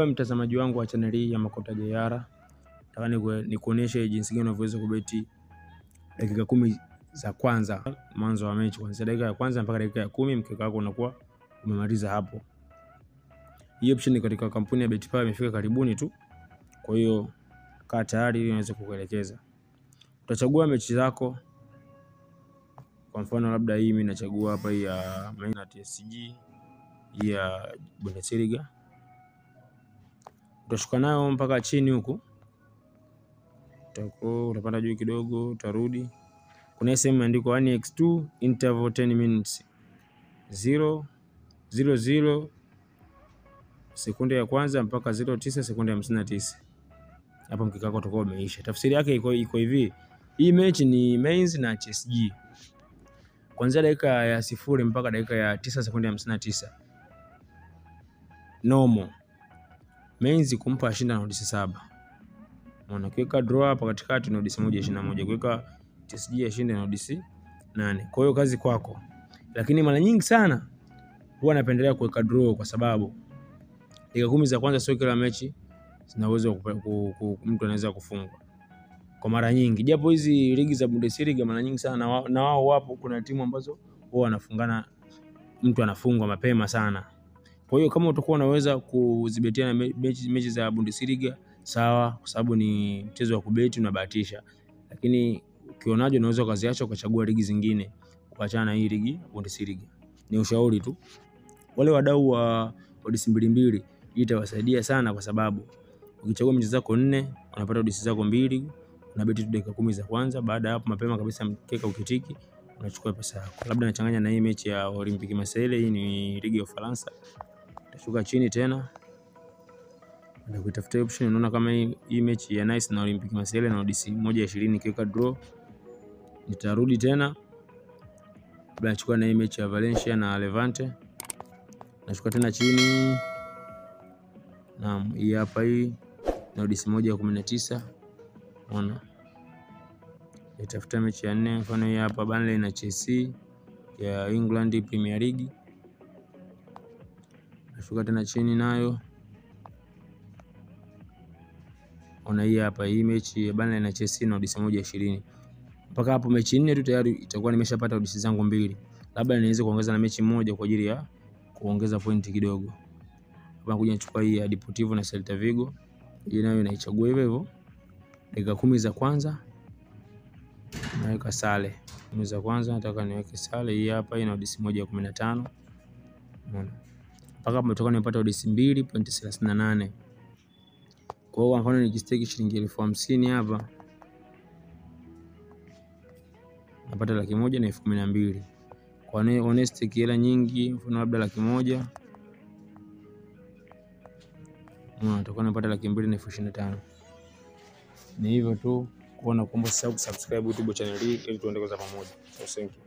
wewe mtazamaji wangu wa channel hii ya Makota JR, nataka nikuoneshe jinsi gani unavyoweza kubeti dakika 10 za kwanza mwanzo wa mechi. Kuanzia dakika ya kwanza mpaka dakika ya 10 mkeka wako unakuwa umemaliza hapo. Hii option katika kampuni ya BetPawa imefika karibuni tu. Kwa hiyo kaa tayari ili niweze kukuelekeza. Utachagua mechi zako. Kwa mfano labda hii mimi nachagua hapa hii ya Man United TSG, hii ya Bundesliga. Utashuka nayo mpaka chini huku. Utapanda juu kidogo, utarudi. Kuna sehemu imeandikwa 1x2 interval 10 minutes. 0:00 sekunde ya kwanza mpaka 0:09 sekunde ya 59. Hapo mkeka wako utakuwa umeisha. Tafsiri yake iko hivi. Hii mechi ni Mainz na TSG. Kuanzia dakika ya 0 mpaka dakika ya 9 sekunde ya 59. Normal. Mainz kumpa ashinda na odds 7. Unaona kiweka draw hapa katikati na odds 1.21. Kiweka TSG ashinde na odds 8. Kwa hiyo kazi kwako. Lakini mara nyingi sana huwa napendelea kuweka draw kwa sababu dakika 10 za kwanza sio kila mechi zina uwezo mtu anaweza kufungwa. Kwa mara nyingi, japo hizi ligi za Bundesliga mara nyingi sana na wao wapo, kuna timu ambazo huwa wanafungana, mtu anafungwa mapema sana. Kwa hiyo kama utakuwa unaweza kuzibetia na mechi za Bundesliga sawa, kwa sababu ni mchezo wa kubeti unabahatisha. Lakini ukionaje unaweza ukaziacha ukachagua ligi zingine, ukaachana na hii ligi Bundesliga. Ni ushauri tu. Wale wadau wa odds 2 hii itawasaidia sana, kwa sababu ukichagua mechi zako 4 unapata odds zako 2, unabeti tu dakika 10 za kwanza. Baada ya hapo mapema kabisa mkeka ukitiki unachukua pesa yako. Labda nachanganya na hii mechi ya Olympique Marseille, hii ni ligi ya Ufaransa. Utashuka chini tena na kutafuta option. Unaona kama hii mechi ya Nice na Olympique Marseille na odds 1.20 kiweka draw. Nitarudi tena labda nachukua na hii mechi ya Valencia na Levante. Nashuka tena chini. Naam, hii hapa hii na odds 1.19. Unaona. Nitafuta mechi ya 4, mfano hii hapa Burnley na Chelsea ya England Premier League. Nashuka tena chini nayo. Ona hii hapa hii mechi ya Burnley na Chelsea na odds 1.20. Mpaka hapo mechi 4 tu tayari itakuwa nimeshapata odds zangu 2. Labda niweze kuongeza na mechi 1 kwa ajili ya kuongeza pointi kidogo. Hapa kuja nichukua hii ya Deportivo na Celta Vigo. Hii nayo inaichagua hivyo hivyo. Dakika 10 za kwanza naweka sale. 10 za kwanza nataka niweke sale. Hii hapa ina odds 1.15. Unaona. Mpaka hapo nimetoka nimepata odds 2.38. Kwa hiyo mfano nikistake shilingi 50,000 hapa napata 100,000 na 12,000. Kwa honest hela nyingi, mfano labda 100,000, natakuwa napata 200,000 na 25,000. Ni hivyo tu. Kuona kwamba usisahau kusubscribe YouTube channel hii ili tuendelee kwa pamoja. Thank you.